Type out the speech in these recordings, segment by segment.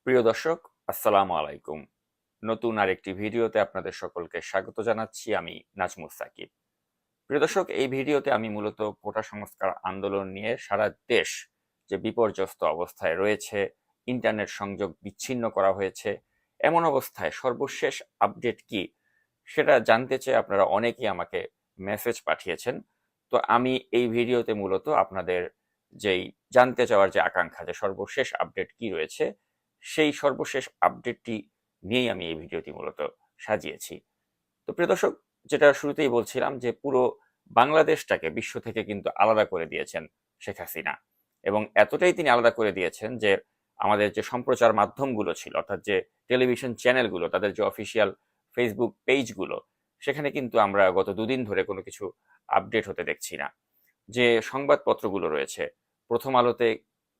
প্রিয় দর্শক, আসসালামু আলাইকুম। নতুন আরেকটি ভিডিওতে আপনাদের সকলকে স্বাগত জানাচ্ছি। আমি নাজমুস সাকিব। প্রিয় দর্শক, এই ভিডিওতে আমি মূলত কোটা সংস্কার আন্দোলন নিয়ে সারা দেশ যে বিপর্যস্ত অবস্থায় রয়েছে, ইন্টারনেট সংযোগ বিচ্ছিন্ন করা হয়েছে, এমন অবস্থায় সর্বশেষ আপডেট কি সেটা জানতে চেয়ে আপনারা অনেকেই আমাকে মেসেজ পাঠিয়েছেন। তো আমি এই ভিডিওতে মূলত আপনাদের যেই জানতে চাওয়ার যে আকাঙ্ক্ষা, যে সর্বশেষ আপডেট কি রয়েছে, সেই সর্বশেষ আপডেটটি নিয়েই আমি এই ভিডিওটি মূলত সাজিয়েছি। তো প্রিয় দর্শক, যেটা শুরুতেই বলছিলাম যে পুরো বাংলাদেশটাকে বিশ্ব থেকে কিন্তু আলাদা করে দিয়েছেন শেখ হাসিনা, এবং এতটাই তিনি আলাদা করে দিয়েছেন যে আমাদের যে সম্প্রচার মাধ্যমগুলো ছিল, অর্থাৎ যে টেলিভিশন চ্যানেলগুলো, তাদের যে অফিসিয়াল ফেসবুক পেজগুলো, সেখানে কিন্তু আমরা গত দুদিন ধরে কোনো কিছু আপডেট হতে দেখছি না। যে সংবাদপত্রগুলো রয়েছে, প্রথম আলোতে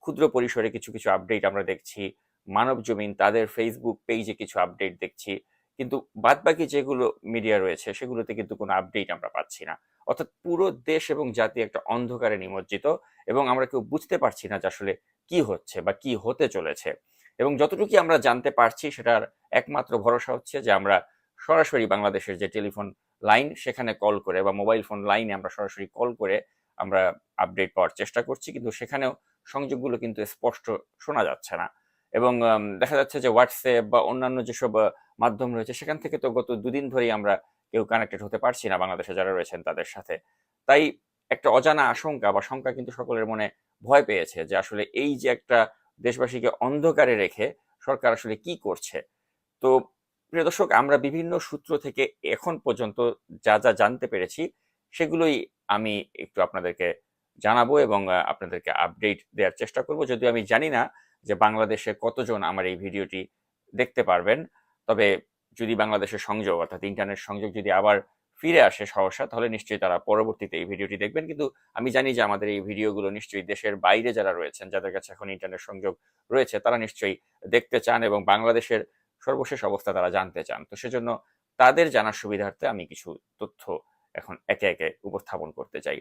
ক্ষুদ্র পরিসরে কিছু কিছু আপডেট আমরা দেখছি, মানব জমিন তাদের ফেসবুক পেজে কিছু আপডেট দেখছি, কিন্তু বাদবাকি যেগুলো মিডিয়া রয়েছে সেগুলোতে কিন্তু কোনো আপডেট আমরা পাচ্ছি না। অর্থাৎ পুরো দেশ এবং জাতি একটা অন্ধকারে নিমজ্জিত, এবং আমরা কেউ বুঝতে পারছি না যে আসলে কি হচ্ছে বা কি হতে চলেছে। এবং যতটুকু আমরা জানতে পারছি সেটার একমাত্র ভরসা হচ্ছে যে আমরা সরাসরি বাংলাদেশের যে টেলিফোন লাইন সেখানে কল করে, বা মোবাইল ফোন লাইনে আমরা সরাসরি কল করে আমরা আপডেট পাওয়ার চেষ্টা করছি, কিন্তু সেখানেও সংযোগগুলো কিন্তু স্পষ্ট শোনা যাচ্ছে না। এবং দেখা যাচ্ছে যে হোয়াটসঅ্যাপ বা অন্যান্য যেসব মাধ্যম রয়েছে সেখান থেকে তো গত দুদিন ধরেই আমরা কেউ কানেক্টেড হতে পারছি না বাংলাদেশে যারা রয়েছেন তাদের সাথে। তাই একটা অজানা আশঙ্কা বা শঙ্কা কিন্তু সকলের মনে ভয় পেয়েছে যে আসলে এই যে একটা দেশবাসীকে অন্ধকারে রেখে সরকার আসলে কি করছে। তো প্রিয় দর্শক, আমরা বিভিন্ন সূত্র থেকে এখন পর্যন্ত যা যা জানতে পেরেছি সেগুলোই আমি একটু আপনাদেরকে জানাবো, এবং আপনাদেরকে আপডেট দেওয়ার চেষ্টা করব। যদিও আমি জানি না যে বাংলাদেশে কতজন আমার এই ভিডিওটি দেখতে পারবেন, তবে যদি বাংলাদেশের সংযোগ, অর্থাৎ ইন্টারনেট সংযোগ যদি আবার ফিরে আসে সহসা, তাহলে নিশ্চয়ই তারা পরবর্তীতে এই ভিডিওটি দেখবেন। কিন্তু আমি জানি যে আমাদের এই ভিডিওগুলো নিশ্চয়ই দেশের বাইরে যারা রয়েছেন, যাদের কাছে এখন ইন্টারনেট সংযোগ রয়েছে, তারা নিশ্চয়ই দেখতে চান এবং বাংলাদেশের সর্বশেষ অবস্থা তারা জানতে চান। তো সেজন্য তাদের জানার সুবিধার্থে আমি কিছু তথ্য এখন একে একে উপস্থাপন করতে চাই।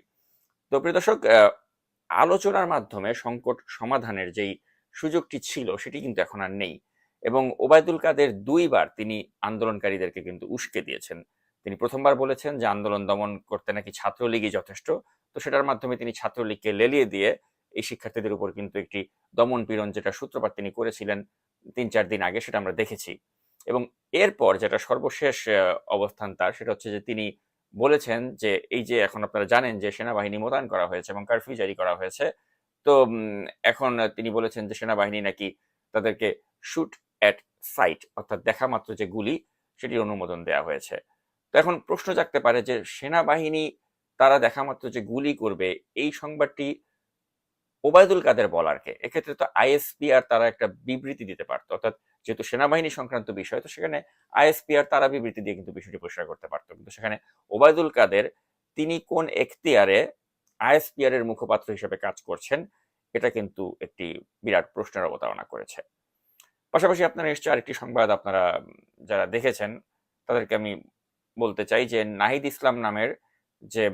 তো প্রিয় দর্শক, আলোচনার মাধ্যমে সংকট সমাধানের যেই সুযোগটি ছিল সেটি কিন্তু এখন আর নেই, এবং ওবায়দুল কাদের দুইবার তিনি আন্দোলনকারীদেরকে কিন্তু উস্কে দিয়েছেন। তিনি প্রথমবার বলেছেন যে আন্দোলন দমন করতে নাকি ছাত্রলীগই যথেষ্ট। তো সেটার মাধ্যমে তিনি ছাত্রলীগকে লেলিয়ে দিয়ে এই শিক্ষার্থীদের উপর কিন্তু একটি দমন পীড়ন, যেটা সূত্রপাত তিনি করেছিলেন ৩-৪ দিন আগে, সেটা আমরা দেখেছি। এবং এরপর যেটা সর্বশেষ অবস্থান তার, সেটা হচ্ছে যে তিনি বলেছেন যে এই যে এখন আপনারা জানেন যে সেনাবাহিনী মোতায়েন করা হয়েছে এবং কারফিউ জারি করা হয়েছে। তো এখন তিনি বলেছেন যে সেনাবাহিনী নাকি তাদেরকে শুট অ্যাট সাইট, অর্থাৎ দেখা মাত্র যে গুলি, সেটির অনুমোদন দেওয়া হয়েছে। তো এখন প্রশ্ন জাগতে পারে যে সেনাবাহিনী তারা দেখা মাত্র যে গুলি করবে, এই সংবাদটি ওবায়দুল কাদের বলার কে? এক্ষেত্রে তো আইএসপিআর তারা একটা বিবৃতি দিতে পারতো, অর্থাৎ যেহেতু সেনাবাহিনী সংক্রান্ত বিষয়, তো সেখানে আইএসপিআর তারা বিবৃতি দিয়ে কিন্তু বিষয়টি পরিষ্কার করতে পারতো। কিন্তু সেখানে ওবায়দুল কাদের তিনি কোন এখতিয়ারে আইএসপিআর এর মুখপাত্র হিসেবে কাজ করছেন, এটা কিন্তু একটি বিরাট প্রশ্নের অবতারণা করেছে। পাশাপাশি আপনারা নিশ্চয়ই আরেকটি সংবাদ আপনারা যারা দেখেছেন তাদেরকে আমি বলতে চাই যে নাহিদ ইসলাম নামের যে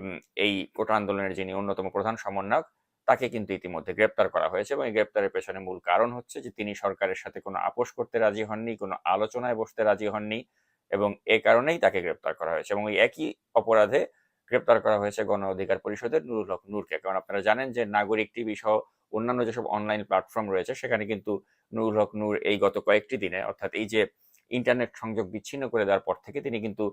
এই কোটা আন্দোলনের যিনি অন্যতম প্রধান সমন্বয়ক, তাকে কিন্তু ইতিমধ্যে গ্রেপ্তার করা হয়েছে, এবং এই গ্রেপ্তারের পেছনে মূল কারণ হচ্ছে যে তিনি সরকারের সাথে কোনো আপোষ করতে রাজি হননি, কোনো আলোচনায় বসতে রাজি হননি, এবং এ কারণেই তাকে গ্রেপ্তার করা হয়েছে। এবং এই একই অপরাধে গ্রেপ্তার করা হয়েছে গণ অধিকার পরিষদের নুরুল হক নূরকে। কারণ আপনারা জানেন যে নাগরিক টিভি সহ অন্যান্য যেসব অনলাইন প্ল্যাটফর্ম রয়েছে সেখানে কিন্তু নুরুল হক নূর এই গত কয়েকটি দিনে, অর্থাৎ এই যে ইন্টারনেট সংযোগ বিচ্ছিন্ন করে দেওয়ার পর থেকে, তিনি কিন্তু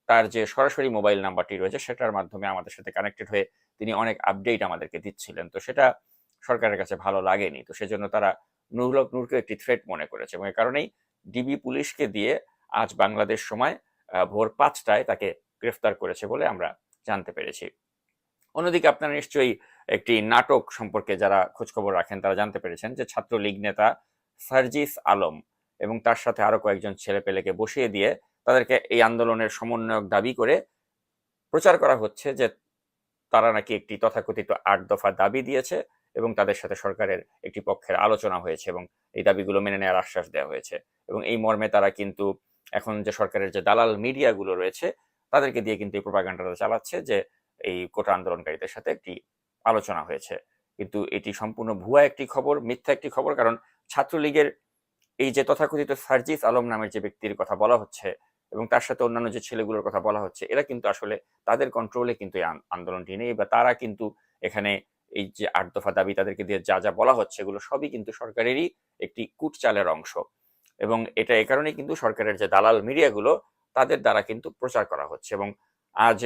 তার যে সরাসরি মোবাইল নাম্বারটি রয়েছে সেটার মাধ্যমে আমাদের সাথে কানেক্টেড হয়ে তিনি অনেক আপডেট আমাদেরকে দিচ্ছিলেন। তো সেটা সরকারের কাছে ভালো লাগেনি। তো সেজন্য তারা নুরুল হক নূরকে একটি থ্রেট মনে করেছে, এবং এ কারণেই ডিবি পুলিশকে দিয়ে আজ বাংলাদেশ সময় ভোর ৫টায় তাকে গ্রেফতার করেছে বলে আমরা জানতে পেরেছি। অন্যদিকে আপনারা নিশ্চয়ই একটি নাটক সম্পর্কে যারা খোঁজখবর রাখেন তারা জানতে পেরেছেন যে ছাত্রলীগ নেতা সার্জিস আলম এবং তার সাথে আরো কয়েকজন ছেলেপেলেকে বসিয়ে দিয়ে তাদেরকে এই আন্দোলনের সমন্বয়ক দাবি করে প্রচার করা হচ্ছে যে তারা নাকি একটি তথাকথিত ৮ দফা দাবি দিয়েছে, এবং তাদের সাথে সরকারের একটি পক্ষের আলোচনা হয়েছে, এবং এই দাবিগুলো মেনে নেওয়ার আশ্বাস দেওয়া হয়েছে। এবং এই মর্মে তারা কিন্তু এখন যে সরকারের যে দালাল মিডিয়াগুলো রয়েছে তাদেরকে দিয়ে কিন্তু এই প্রোপাগান্ডাটা চালাচ্ছে যে এই কোটা আন্দোলনকারীদের সাথে একটি আলোচনা হয়েছে। কিন্তু এটি সম্পূর্ণ ভুয়া একটি খবর, মিথ্যা একটি খবর। কারণ ছাত্রলীগের এই যে তথাকথিত সার্জিস আলম নামের যে ব্যক্তির কথা বলা হচ্ছে এবং তার সাথে অন্যান্য যে ছেলেগুলোর কথা বলা হচ্ছে, এরা কিন্তু আসলে তাদের কন্ট্রোলে কিন্তু এই আন্দোলনটি নেই, বা তারা কিন্তু এখানে এই যে ৮ দফা দাবি তাদেরকে দিয়ে যা যা বলা হচ্ছে এগুলো সবই কিন্তু সরকারেরই একটি কূটচালের অংশ। এবং এটা এই কারণেই কিন্তু সরকারের যে দালাল মিডিয়াগুলো তাদের দ্বারা কিন্তু প্রচার করা হচ্ছে। এবং আজ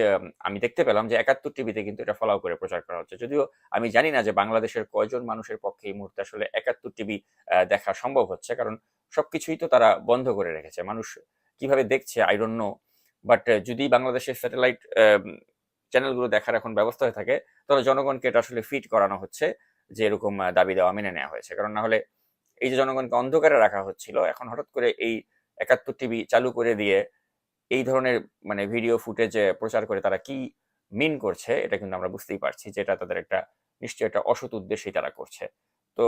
আমি দেখতে পেলাম যে ৭১ টিভিতে কিন্তু এটা ফলাও করে প্রচার করা হচ্ছে। যদিও আমি জানি না যে বাংলাদেশের কয়জন মানুষের পক্ষে এই মুহূর্তে আসলে ৭১ টিভি দেখা সম্ভব হচ্ছে, কারণ সবকিছুই তো তারা বন্ধ করে রেখেছে। মানুষ কিভাবে দেখছে আই ডোন্ট নো, বাট যদি বাংলাদেশের স্যাটেলাইট চ্যানেলগুলো দেখার এখন ব্যবস্থা হয়ে থাকে, তাহলে জনগণকে এটা আসলে ফিট করানো হচ্ছে যে এরকম দাবি দেওয়া মেনে নেওয়া হয়েছে। কারণ না হলে এই যে জনগণকে অন্ধকারে রাখা হচ্ছিল, এখন হঠাৎ করে এই ৭১ টিভি চালু করে দিয়ে এই ধরনের মানে ভিডিও ফুটেজ প্রচার করে তারা কি মিন করছে, এটা কিন্তু আমরা বুঝতেই পারছি যে এটা তাদের একটা নিশ্চয়ই একটা অসৎ উদ্দেশ্যেই তারা করছে। তো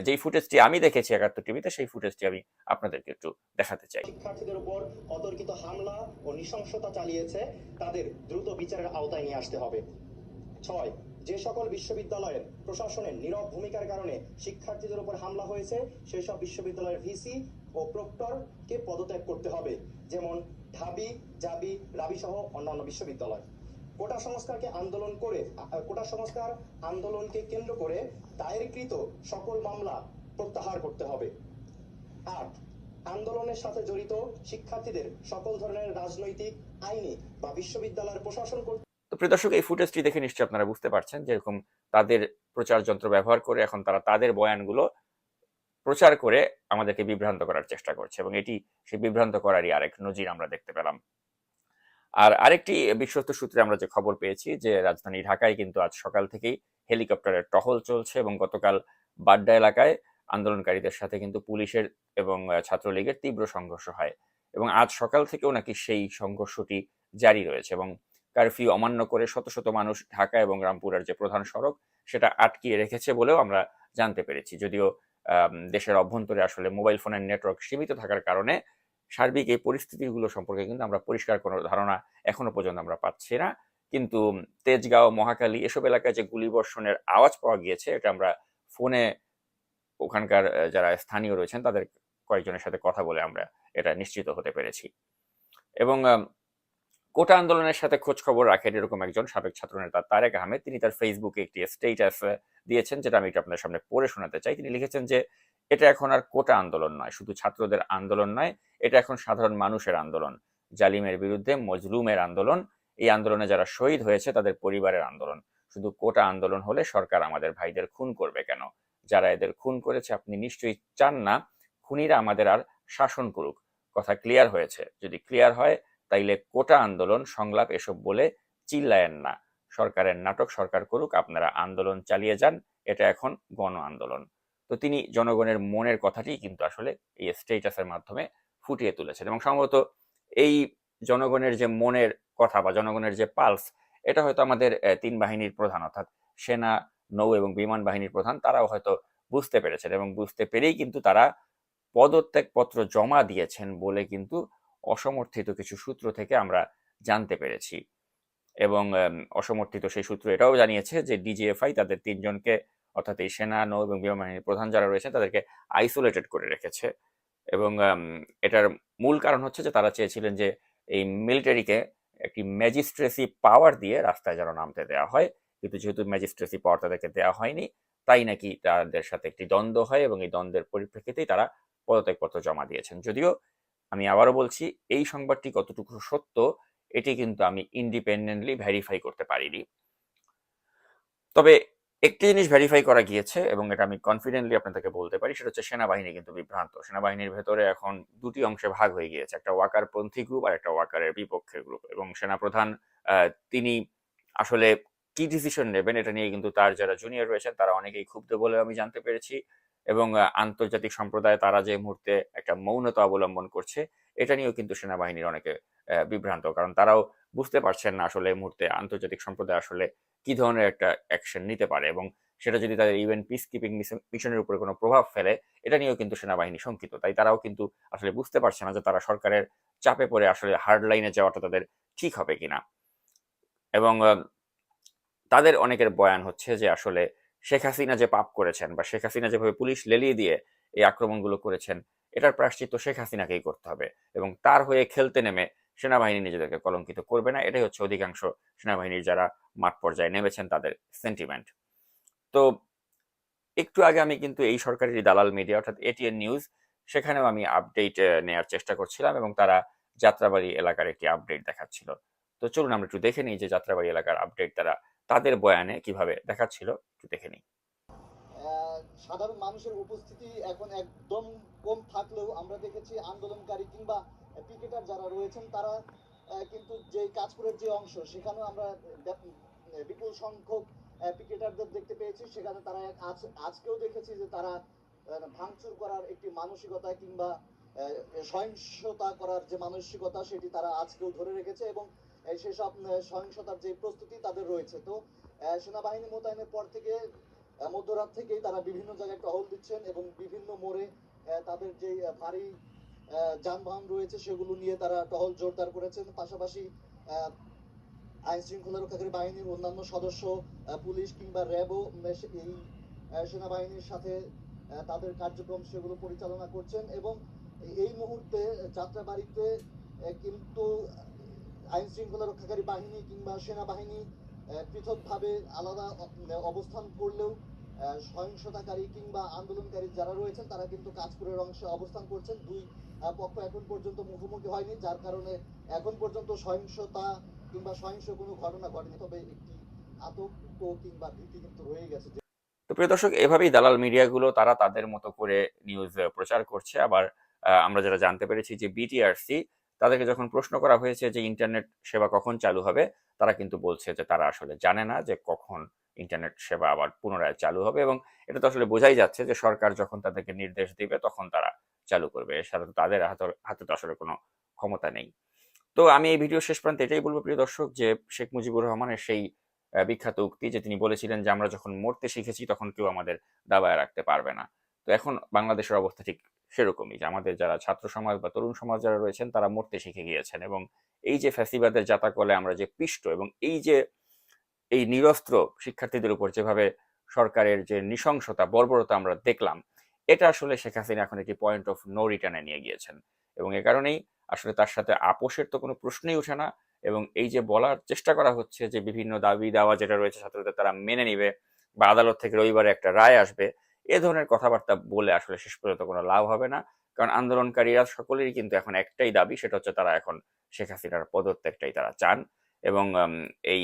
যেই ফুটেজটি আমি দেখেছি ৭১ টিভিতে, সেই ফুটেজটি আমি আপনাদেরকে একটু দেখাতে চাই। শিক্ষার্থীদের উপর অতর্কিত হামলা ও নৃশংসতা চালিয়েছে তাদের দ্রুত বিচারের আওতায় নিয়ে আসতে হবে। ৬. যে সকল বিশ্ববিদ্যালয়ের প্রশাসনের নীরব ভূমিকার কারণে শিক্ষার্থীদের উপর হামলা হয়েছে সেই সব বিশ্ববিদ্যালয়ের ভিসি ও প্রক্টরকে পদত্যাগ করতে হবে, যেমন ঢাবি, জাবি, রাবি সহ অন্যান্য বিশ্ববিদ্যালয়। কোটা সংস্কার আন্দোলনকে কেন্দ্র করে দায়েরকৃত সকল মামলা প্রত্যাহার করতে হবে। ৮. আন্দোলনের সাথে জড়িত শিক্ষার্থীদের সকল ধরনের রাজনৈতিক, আইনি বা বিশ্ববিদ্যালয়ের প্রশাসন তো প্রিয় দর্শক, এই ফুটেজটি দেখে নিশ্চয়ই আপনারা বুঝতে পারছেন যেরকম তাদের প্রচার যন্ত্র ব্যবহার করে এখন তারা তাদের বয়ানগুলো প্রচার করে আমাদেরকে বিভ্রান্ত করার চেষ্টা করছে, এবং এটি সেই বিভ্রান্ত করারই আরেক নজির আমরা দেখতে পেলাম। আর আরেকটি বিশ্বস্ত সূত্রে আমরা যে খবর পেয়েছি যে রাজধানী ঢাকায় কিন্তু আজ সকাল থেকেই হেলিকপ্টারের টহল চলছে, এবং গতকাল বাড্ডা এলাকায় আন্দোলনকারীদের সাথে কিন্তু পুলিশের এবং ছাত্রলীগের তীব্র সংঘর্ষ হয়, এবং আজ সকাল থেকেও নাকি সেই সংঘর্ষটি জারি রয়েছে, এবং কারফিউ অমান্য করে শত শত মানুষ ঢাকা এবং রামপুরের যে প্রধান সড়ক সেটা আটকিয়ে রেখেছে বলেও আমরা জানতে পেরেছি। যদিও দেশের অভ্যন্তরে আসলে মোবাইল ফোনের নেটওয়ার্ক সীমিত থাকার কারণে সার্বিক এই পরিস্থিতিগুলো সম্পর্কে কিন্তু আমরা পরিষ্কার কোনো ধারণা এখনো পর্যন্ত আমরা পাচ্ছি না। কিন্তু তেজগাঁও, মহাখালী এসব এলাকায় যে গুলিবর্ষণের আওয়াজ পাওয়া গিয়েছে, এটা আমরা ফোনে ওখানকার যারা স্থানীয় রয়েছেন তাদের কয়েকজনের সাথে কথা বলে আমরা এটা নিশ্চিত হতে পেরেছি। এবং কোটা আন্দোলনের সাথে খোঁজ খবর রাখেন এরকম একজন সাবেক ছাত্রনেতা তারেক আহমেদ, তিনি তার ফেসবুকে একটি স্টেটাস দিয়েছেন, যেটা আমি একটু আপনাদের সামনে পড়ে শোনাতে চাই। তিনি লিখেছেন যে এটা এখন আর কোটা আন্দোলন নয়, শুধু ছাত্রদের আন্দোলন নয়, এটা এখন সাধারণ মানুষের আন্দোলন, জালিমের বিরুদ্ধে মজলুমের আন্দোলন, এই আন্দোলনে যারা শহীদ হয়েছে তাদের পরিবারের আন্দোলন। শুধু কোটা আন্দোলন হলে সরকার আমাদের ভাইদের খুন করবে কেন? যারা এদের খুন করেছে আপনি নিশ্চয়ই চান না খুনিরা আমাদের আর শাসন করুক। কথা ক্লিয়ার হয়েছে? যদি ক্লিয়ার হয় তাইলে কোটা আন্দোলন, সংলাপ এসব বলে চিল্লায়েন না। সরকারের নাটক সরকার করুক, আপনারা আন্দোলন চালিয়ে যান, এটা এখন গণ আন্দোলন। তো তিনি জনগণের মনের কথাটি কিন্তু আসলে এই স্টেটাসের মাধ্যমে ফুটিয়ে তুলেছেন, এবং সম্ভবত এই জনগণের যে মনের কথা বা জনগণের যে পালস, এটা হয়তো আমাদের তিন বাহিনীর প্রধান অর্থাৎ সেনা, নৌ এবং বিমান বাহিনীর প্রধান তারাও হয়তো বুঝতে পেরেছেন, এবং বুঝতে পেরেই কিন্তু তারা পদত্যাগপত্র জমা দিয়েছেন বলে কিন্তু অসমর্থিত কিছু সূত্র থেকে আমরা জানতে পেরেছি। এবং অসমর্থিত সেই সূত্র এটাও জানিয়েছে যে ডিজিএফআই তাদের ৩ জনকে অর্থাৎ এই সেনা, নৌ এবং বিমান বাহিনীর প্রধান যারা রয়েছেন তাদেরকে আইসোলেটেড করে রেখেছে, এবং এটার মূল কারণ হচ্ছে যে তারা চেয়েছিলেন যে এই মিলিটারিকে একটি ম্যাজিস্ট্রেসি পাওয়ার দিয়ে রাস্তায় যেন নামতে দেওয়া হয়, কিন্তু যেহেতু ম্যাজিস্ট্রেসি পাওয়ার তাদেরকে দেওয়া হয়নি, তাই নাকি তাদের সাথে একটি দ্বন্দ্ব হয়, এবং এই দ্বন্দ্বের পরিপ্রেক্ষিতেই তারা পদত্যাগপত্র জমা দিয়েছেন। যদিও আমি আবারও বলছি, এই সংবাদটি কতটুকু সত্য এটি কিন্তু আমি ইন্ডিপেন্ডেন্টলি ভেরিফাই করতে পারিনি। তবে একটি জিনিস ভেরিফাই করা গিয়েছে, এবং এটা আমি কনফিডেন্টলি আপনাদেরকে বলতে পারি, সেটা হচ্ছে সেনাবাহিনী কিন্তু বিভ্রান্ত। সেনাবাহিনীর ভেতরে এখন দুটি অংশে ভাগ হয়ে গিয়েছে, একটা ওয়াকারপন্থী গ্রুপ আর একটা ওয়াকারের বিপক্ষের গ্রুপ, এবং সেনাপ্রধান তিনি আসলে কি ডিসিশন নেবেন এটা নিয়ে কিন্তু তার যারা জুনিয়র রয়েছেন তারা অনেকেই ক্ষুব্ধ বলে আমি জানতে পেরেছি, এবং আন্তর্জাতিক সম্প্রদায় তারা যে মুহূর্তে একটা মৌনতা অবলম্বন করছে এটা নিয়েও কিন্তু সেনাবাহিনীর অনেকে বিভ্রান্ত, কারণ তারাও বুঝতে পারছেন না আসলে এই মুহূর্তে আন্তর্জাতিক সম্প্রদায় আসলে কি ধরনের একটা অ্যাকশন নিতে পারে, এবং সেটা যদি তাদের ইউএন পিস কিপিং মিশনের উপরে কোনো প্রভাব ফেলে এটা নিয়েও কিন্তু সেনাবাহিনী শঙ্কিত। তাই তারাও কিন্তু আসলে বুঝতে পারছে না যে তারা সরকারের চাপে পড়ে আসলে হার্ড লাইনে যাওয়াটা তাদের ঠিক হবে কিনা। এবং তাদের অনেকের বয়ান হচ্ছে যে আসলে শেখ হাসিনা যে পাপ করেছেন বা শেখ হাসিনা যেভাবে পুলিশ লেলিয়ে দিয়ে এই আক্রমণগুলো করেছেন, এটার প্রায়শ্চিত্ত শেখ হাসিনাকেই করতে হবে এবং তার হয়ে খেলতে নেমে সেনাবাহিনী নিজেদেরকে কলঙ্কিত করবে না, এটাই হচ্ছে অধিকাংশ সেনাবাহিনীর যারা মাঠ পর্যায়ে নেমেছেন তাদের সেন্টিমেন্ট। তো একটু আগে আমি কিন্তু এই সরকারি দালাল মিডিয়া অর্থাৎ এটিএন নিউজ, সেখানেও আমি আপডেট নেওয়ার চেষ্টা করছিলাম এবং তারা যাত্রাবাড়ি এলাকার একটি আপডেট দেখাচ্ছিল। তো চলুন আমরা একটু দেখে নিই যে যাত্রাবাড়ি এলাকার আপডেট তারা তাদের বয়ানে কিভাবে দেখাচ্ছিল, একটু দেখে নিই। সাধারণ মানুষের উপস্থিতি এখন একদম কম থাকলেও আমরা দেখেছি আন্দোলনকারী কিংবা পিকেটার যারা রয়েছেন তারা কিন্তু যে কাজপুরের যে অংশ সেখানেও আমরা বিপুল সংখ্যক পিকেটারদের দেখতে পেয়েছি। সেখানে তারা আজকেও দেখেছি যে তারা ভাঙচুর করার একটি মানসিকতা কিংবা সহিংসতা করার যে মানসিকতা সেটি তারা আজকেও ধরে রেখেছে এবং সেসব সহিংসতার যে প্রস্তুতি তাদের রয়েছে। তো সেনাবাহিনী মোতায়েনের পর থেকে মধ্যরাত থেকেই তারা বিভিন্ন জায়গায় টহল দিচ্ছেন এবং বিভিন্ন মোড়ে তাদের যে ভারী যানবাহন রয়েছে সেগুলো নিয়ে তারা টহল জোরদার করেছেন। পাশাপাশি আইন শৃঙ্খলা রক্ষাকারী বাহিনীর অন্যান্য সদস্য, পুলিশ কিংবা র্যাবও এই সেনাবাহিনীর সাথে তাদের কার্যক্রম সেগুলো পরিচালনা করছেন এবং এই মুহূর্তে যাত্রাবাড়িতে কিন্তু আইন শৃঙ্খলা রক্ষাকারী বাহিনী কিংবা সেনাবাহিনী পৃথকভাবে আলাদা অবস্থান করলেও সহিংসতাকারী কিংবা আন্দোলনকারী যারা রয়েছেন তারা কিন্তু কাজপুরের অংশে অবস্থান করছেন। দুই পক্ষ এখন পর্যন্ত মুখোমুখি হয়নি, যার কারণে এখন পর্যন্ত সহিংসতা কিংবা সহিংস কোনো ঘটনা ঘটেনি। তবে একটি আতঙ্ক কিংবা ভীতি কিন্তু রয়ে গেছে। তো প্রিয় দর্শক, এভাবেই দালাল মিডিয়াগুলো তারা তাদের মতো করে নিউজ প্রচার করছে। আবার আমরা যেটা জানতে পেরেছি যে বিটিআরসি তাদেরকে যখন প্রশ্ন করা হয়েছে যে ইন্টারনেট সেবা কখন চালু হবে, তারা কিন্তু বলছে যে তারা আসলে জানে না যে কখন ইন্টারনেট সেবা আবার পুনরায় চালু হবে এবং এটা তো আসলে বোঝাই যাচ্ছে যে সরকার যখন তাদেরকে নির্দেশ দিবে তখন তারা চালু করবে, এর সাথে তাদের হাতে তো আসলে কোনো ক্ষমতা নেই। তো আমি এই ভিডিও শেষ প্রান্তে এটাই বলবো প্রিয় দর্শক যে শেখ মুজিবুর রহমানের সেই বিখ্যাত উক্তি যে তিনি বলেছিলেন যে আমরা যখন মরতে শিখেছি তখন কেউ আমাদের দাবায় রাখতে পারবে না। তো এখন বাংলাদেশের অবস্থা ঠিক সেরকমই, যে আমাদের যারা ছাত্র সমাজ বা তরুণ সমাজ যারা রয়েছেন তারা মরতে শিখে গিয়েছেন এবং এই যে ফ্যাসিবাদের জাতাকলে আমরা যে পিষ্ট এবং এই যে এই নিরস্ত্র শিক্ষার্থীদের উপর যেভাবে সরকারের যে নৃশংসতা বর্বরতা আমরা দেখলাম, এটা আসলে শেখ হাসিনা এখন একটি পয়েন্ট অফ নো রিটার্নে নিয়ে গিয়েছেন এবং এ কারণেই আসলে তার সাথে আপোষের তো কোনো প্রশ্নই ওঠে না। এবং এই যে বলার চেষ্টা করা হচ্ছে যে বিভিন্ন দাবি দাওয়া যেটা রয়েছে ছাত্রদের তারা মেনে নিবে বা আদালত থেকে রবিবারে একটা রায় আসবে, এ ধরনের কথাবার্তা বলে আসলে শেষ পর্যন্ত কোনো লাভ হবে না। কারণ আন্দোলনকারীরা সকলেরই কিন্তু এখন একটাই দাবি, সেটা হচ্ছে তারা এখন শেখ হাসিনার পদত্যাগটাই তারা চান এবং এই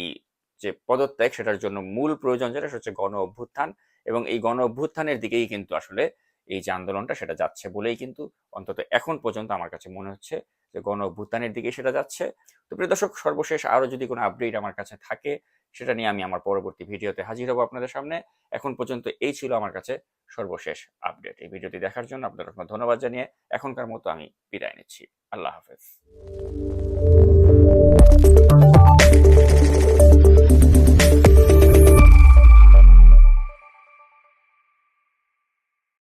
যে পদত্যাগ সেটার জন্য মূল প্রয়োজন যেটা হচ্ছে গণ অভ্যুত্থান এবং এই গণ অভ্যুত্থানের দিকেই কিন্তু আসলে এই যে আন্দোলনটা সেটা যাচ্ছে বলেই কিন্তু অন্তত এখন পর্যন্ত আমার কাছে মনে হচ্ছে যে গণ অভ্যুত্থানের দিকেই সেটা যাচ্ছে। তো প্রিয় দর্শক, সর্বশেষ আরো যদি কোনো আপডেট আমার কাছে থাকে সেটা নিয়ে আমি আমার পরবর্তী ভিডিওতে হাজির হব আপনাদের সামনে। এখন পর্যন্ত এই ছিল আমার কাছে সর্বশেষ আপডেট। এই ভিডিওটি দেখার জন্য আপনাদের ধন্যবাদ জানিয়ে এখনকার মতো আমি বিদায় নিচ্ছি। আল্লাহ হাফেজ।